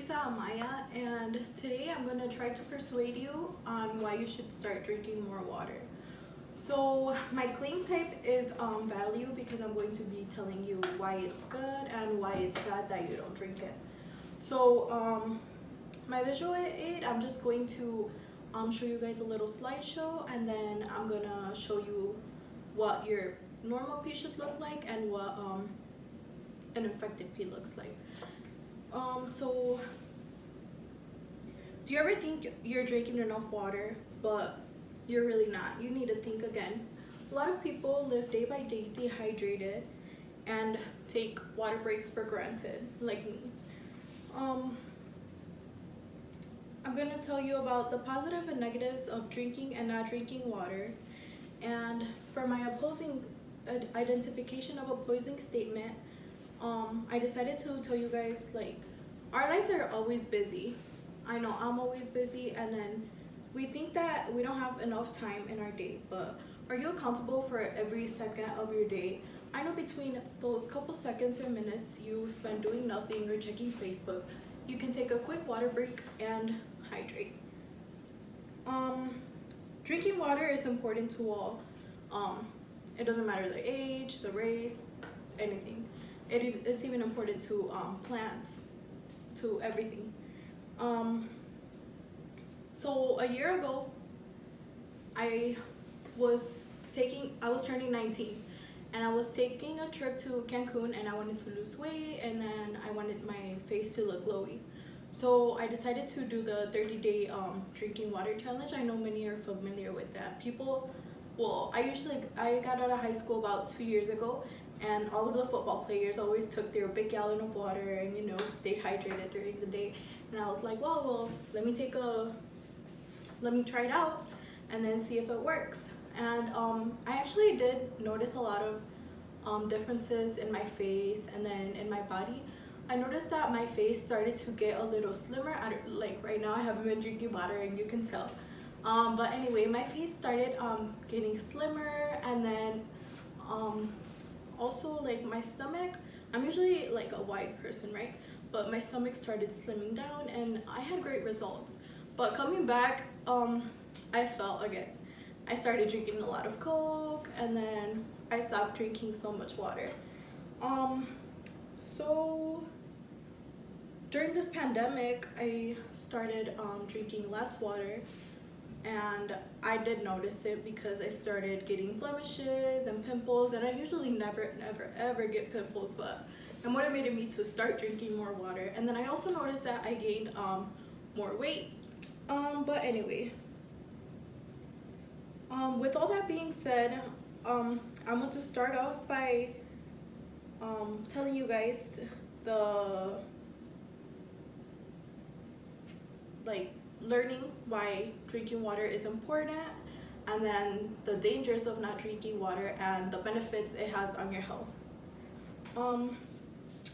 Teresa Amaya, and today I'm going to try to persuade you on why you should start drinking more water. So my claim type is value, because I'm going to be telling you why it's good and why it's bad that you don't drink it. So my visual aid, I'm just going to show you guys a little slideshow, and then I'm going to show you what your normal pee should look like and what an infected pee looks like. So do you ever think you're drinking enough water, but you're really not? You need to think again. A lot of people live day by day dehydrated and take water breaks for granted, like me. I'm gonna tell you about the positive and negatives of drinking and not drinking water. And for my opposing identification of opposing statement, I decided to tell you guys, like, our lives are always busy. I know I'm always busy, and then we think that we don't have enough time in our day, but are you accountable for every second of your day? I know between those couple seconds or minutes you spend doing nothing or checking Facebook, you can take a quick water break and hydrate. Drinking water is important to all. It doesn't matter the age, the race, anything. It's even important to plants, to everything. So a year ago, I was turning 19, and I was taking a trip to Cancun, and I wanted to lose weight, and then I wanted my face to look glowy. So I decided to do the 30-day drinking water challenge. I know many are familiar with that. I got out of high school about 2 years ago, and all of the football players always took their big gallon of water and, stayed hydrated during the day. And I was like, well, let me try it out and then see if it works. And I actually did notice a lot of differences in my face and then in my body. I noticed that my face started to get a little slimmer. Like right now I haven't been drinking water and you can tell. But anyway, my face started getting slimmer, and then also, like, my stomach, I'm usually like a wide person, right? But my stomach started slimming down, and I had great results. But coming back, I fell again. I started drinking a lot of Coke, and then I stopped drinking so much water. So during this pandemic, I started drinking less water. And I did notice it because I started getting blemishes and pimples, and I usually never ever get pimples, but it motivated me to start drinking more water. And then I also noticed that I gained more weight. But anyway, with all that being said, I'm going to start off by telling you guys learning why drinking water is important, and then the dangers of not drinking water and the benefits it has on your health.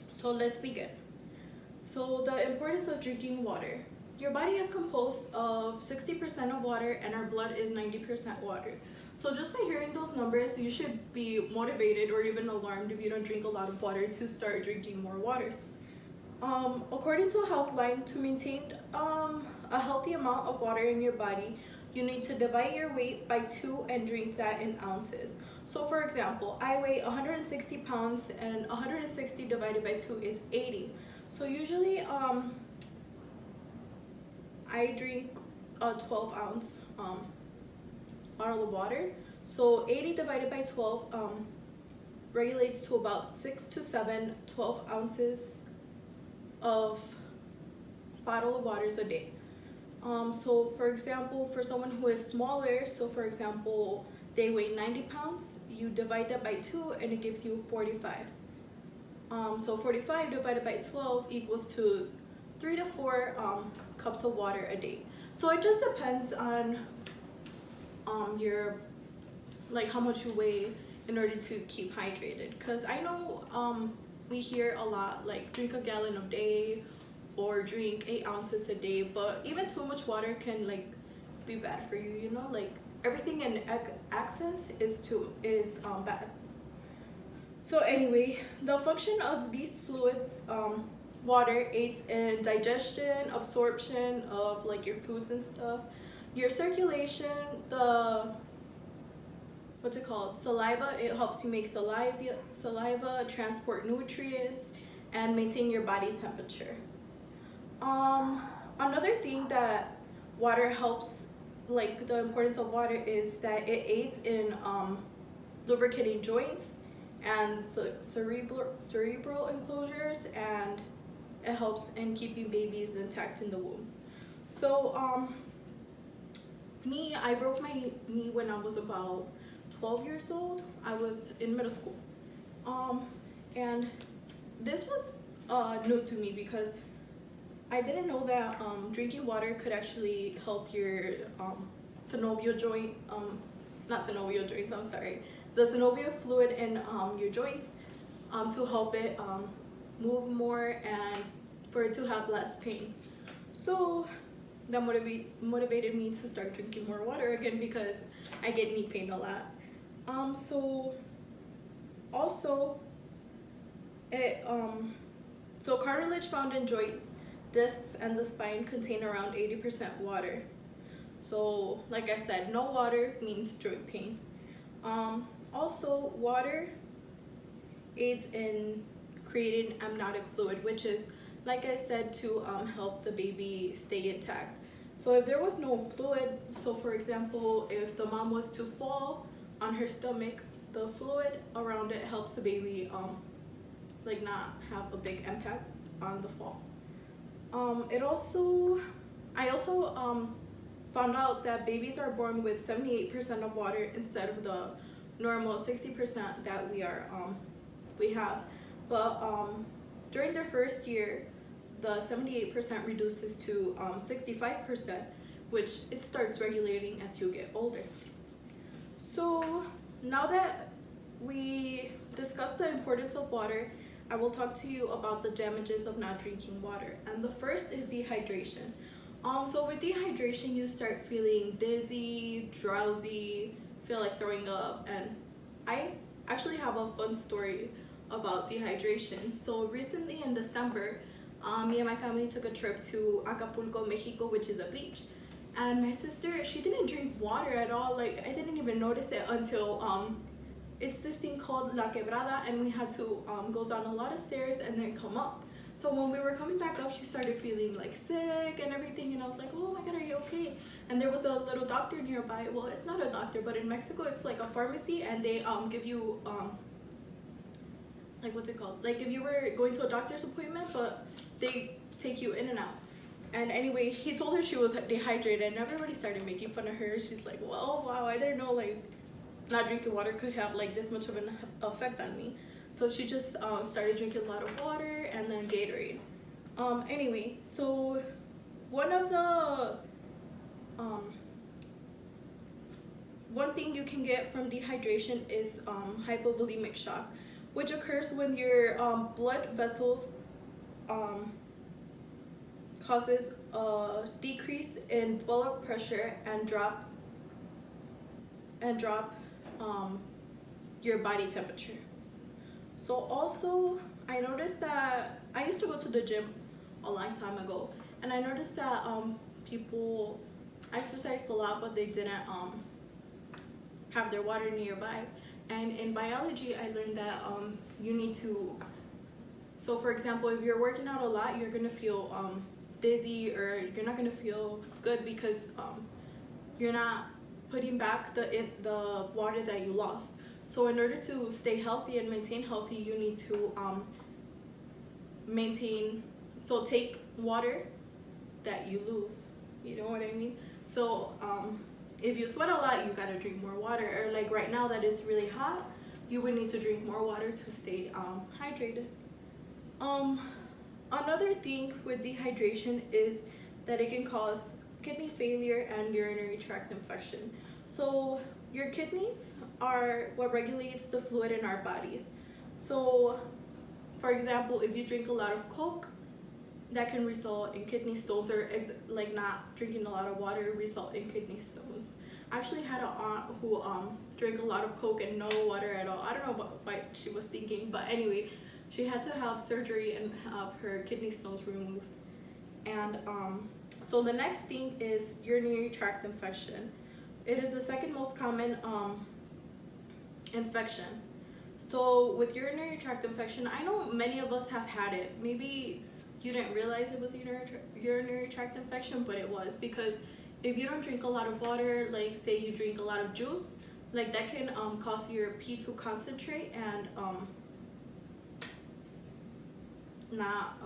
So let's begin. So the importance of drinking water. Your body is composed of 60% of water, and our blood is 90% water. So just by hearing those numbers, you should be motivated or even alarmed if you don't drink a lot of water to start drinking more water. According to a Healthline, to maintain a healthy amount of water in your body, you need to divide your weight by 2 and drink that in ounces. So for example, I weigh 160 pounds, and 160 divided by 2 is 80. So usually I drink a 12-ounce bottle of water. So 80 divided by 12 regulates to about 6 to 7 12 ounces of bottle of waters a day. So for example, for someone who is smaller, so for example, they weigh 90 pounds, you divide that by 2 and it gives you 45. So 45 divided by 12 equals to 3 to 4 cups of water a day. So it just depends on your, like, how much you weigh in order to keep hydrated. Because I know we hear a lot, like, drink a gallon a day or drink 8 ounces a day, but even too much water can, like, be bad for you, like everything in excess is bad. So anyway, the function of these fluids water aids in digestion, absorption of like your foods and stuff, your circulation, the what's it called, saliva. It helps you make saliva, transport nutrients, and maintain your body temperature. Um, Another thing that water helps, like the importance of water, is that it aids in lubricating joints and cerebral enclosures, and it helps in keeping babies intact in the womb. So I broke my knee when I was about 12 years old. I was in middle school. And this was new to me because I didn't know that drinking water could actually help your synovial joint, not synovial joints, I'm sorry, the synovial fluid in your joints, to help it move more and for it to have less pain. So that motivated me to start drinking more water again because I get knee pain a lot. So also so cartilage found in joints, discs, and the spine contain around 80% water. So like I said, no water means joint pain. Also, water aids in creating amniotic fluid, which is, like I said, to help the baby stay intact. So if there was no fluid, so for example, if the mom was to fall on her stomach, the fluid around it helps the baby like not have a big impact on the fall. I also found out that babies are born with 78% of water instead of the normal 60% that we have. But during their first year, the 78% reduces to 65%, which it starts regulating as you get older. So now that we discussed the importance of water, I will talk to you about the damages of not drinking water. And the first is dehydration. So with dehydration, you start feeling dizzy, drowsy, feel like throwing up. And I actually have a fun story about dehydration. So recently in December, me and my family took a trip to Acapulco, Mexico, which is a beach. And my sister, she didn't drink water at all. Like, I didn't even notice it until it's this thing called La Quebrada, and we had to go down a lot of stairs and then come up. So when we were coming back up, she started feeling like sick and everything, and I was like, oh my God, are you okay? And there was a little doctor nearby. Well, it's not a doctor, but in Mexico, it's like a pharmacy, and they give you, like, what's it called? Like if you were going to a doctor's appointment, but they take you in and out. And anyway, he told her she was dehydrated, and everybody started making fun of her. She's like, well, wow, I didn't know like not drinking water could have like this much of an effect on me. So she just started drinking a lot of water and then Gatorade. Anyway, so one of the one thing you can get from dehydration is hypovolemic shock, which occurs when your blood vessels causes a decrease in blood pressure and drop your body temperature. So also, I noticed that I used to go to the gym a long time ago, and I noticed that people exercised a lot, but they didn't have their water nearby. And in biology, I learned that you need to. So, for example, if you're working out a lot, you're gonna feel dizzy, or you're not gonna feel good because you're not putting back the water that you lost. So in order to stay healthy and maintain healthy, you need to take water that you lose. You know what I mean? So if you sweat a lot, you gotta drink more water. Or like right now that it's really hot, you would need to drink more water to stay hydrated. Another thing with dehydration is that it can cause kidney failure and urinary tract infection. So your kidneys are what regulates the fluid in our bodies. So for example, if you drink a lot of Coke, that can result in kidney stones, or like not drinking a lot of water result in kidney stones. I actually had an aunt who drank a lot of Coke and no water at all. I don't know what she was thinking, but anyway, She had to have surgery and have her kidney stones removed. And so the next thing is urinary tract infection. It is the second most common infection. So with urinary tract infection, I know many of us have had it. Maybe you didn't realize it was urinary tract infection, but it was, because if you don't drink a lot of water, like say you drink a lot of juice, like that can cause your pee to concentrate and not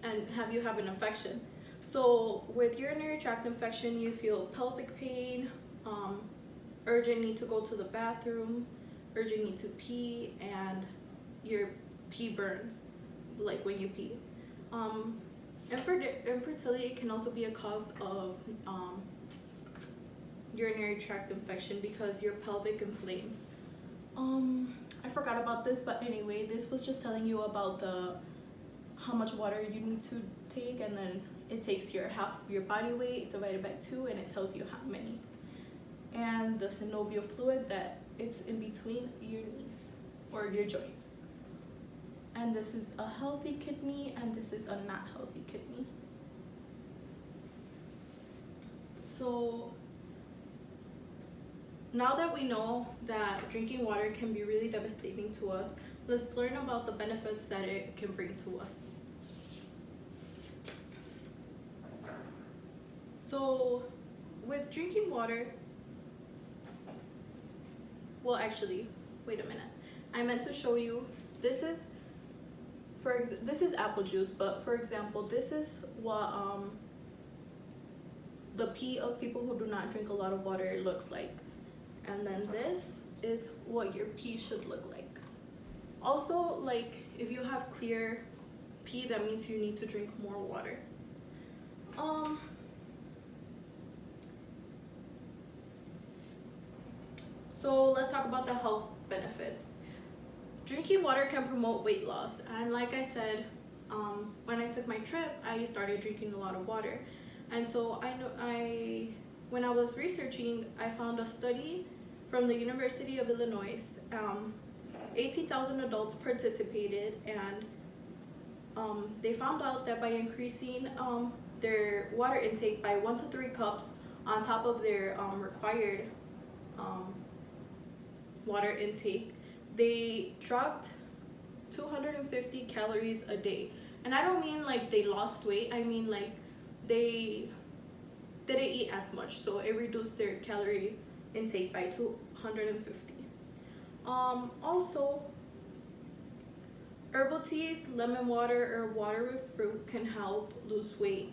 and have you have an infection. So with urinary tract infection, you feel pelvic pain, urgent need to go to the bathroom, urgent need to pee, and your pee burns, like when you pee. Infertility can also be a cause of urinary tract infection because your pelvic inflames. I forgot about this, but anyway, this was just telling you about how much water you need to take, and then it takes your half of your body weight divided by 2, and it tells you how many. And the synovial fluid that it's in between your knees or your joints. And this is a healthy kidney, and this is a not healthy kidney. So now that we know that drinking water can be really devastating to us, let's learn about the benefits that it can bring to us. So with drinking water, well, actually, wait a minute. I meant to show you, this is apple juice, but for example, this is what the pee of people who do not drink a lot of water looks like. And then this is what your pee should look like. Also, like if you have clear pee, that means you need to drink more water. So let's talk about the health benefits. Drinking water can promote weight loss, and like I said, when I took my trip, I started drinking a lot of water. And so when I was researching, I found a study from the University of Illinois. 18,000 adults participated, and they found out that by increasing their water intake by 1 to 3 cups on top of their required water intake, they dropped 250 calories a day. And I don't mean like they lost weight, I mean like they didn't eat as much, so it reduced their calorie intake by 250. Also, herbal teas, lemon water, or water with fruit can help lose weight.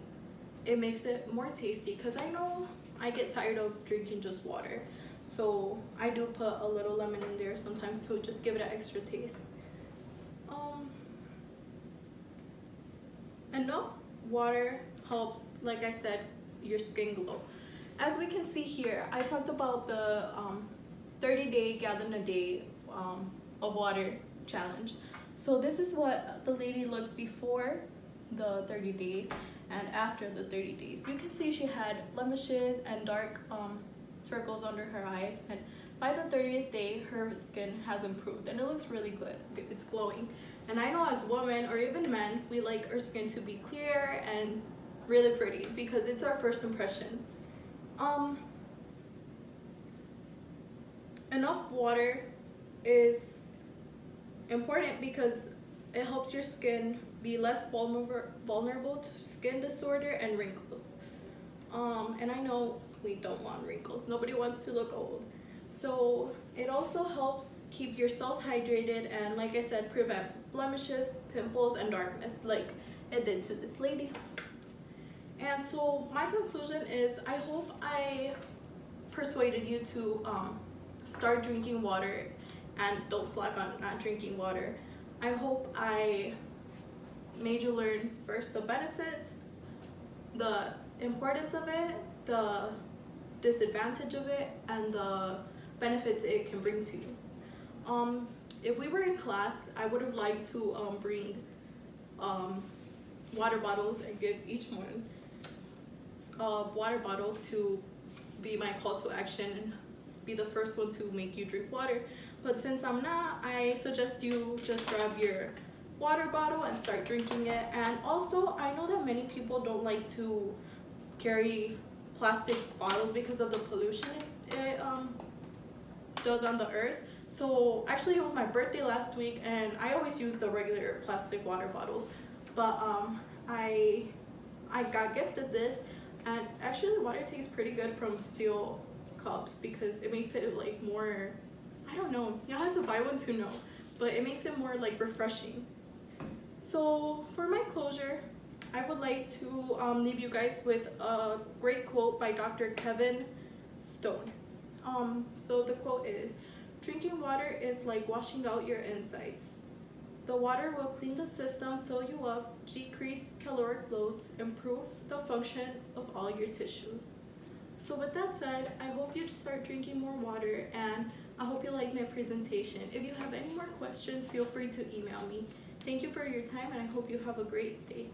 It makes it more tasty, because I know I get tired of drinking just water. So I do put a little lemon in there sometimes to just give it an extra taste. Enough water helps, like I said, your skin glow. As we can see here, I talked about the 30-day gallon a day of water challenge. So this is what the lady looked before the 30 days and after the 30 days. You can see she had blemishes and dark circles under her eyes, and by the 30th day her skin has improved and it looks really good. It's glowing. And I know as women or even men, we like our skin to be clear and really pretty because it's our first impression. Enough water is important because it helps your skin be less vulnerable to skin disorder and wrinkles. And I know we don't want wrinkles. Nobody wants to look old. So it also helps keep your cells hydrated and, like I said, prevent blemishes, pimples, and darkness like it did to this lady. And so my conclusion is, I hope I persuaded you to start drinking water and don't slack on not drinking water. I hope I made you learn first the benefits, the importance of it, the disadvantage of it, and the benefits it can bring to you. If we were in class, I would have liked to bring water bottles and give each one a water bottle to be my call to action be the first one to make you drink water. But since I'm not, I suggest you just grab your water bottle and start drinking it. And also, I know that many people don't like to carry plastic bottles because of the pollution it does on the earth. So actually, it was my birthday last week, and I always use the regular plastic water bottles, but I got gifted this, and actually the water tastes pretty good from steel cups because it makes it like more, I don't know, you have to buy one to know, but it makes it more like refreshing. So for my closure, I would like to leave you guys with a great quote by Dr. Kevin Stone. So the quote is, "Drinking water is like washing out your insides. The water will clean the system, fill you up, decrease caloric loads, improve the function of all your tissues." So with that said, I hope you start drinking more water, and I hope you like my presentation. If you have any more questions, feel free to email me. Thank you for your time, and I hope you have a great day.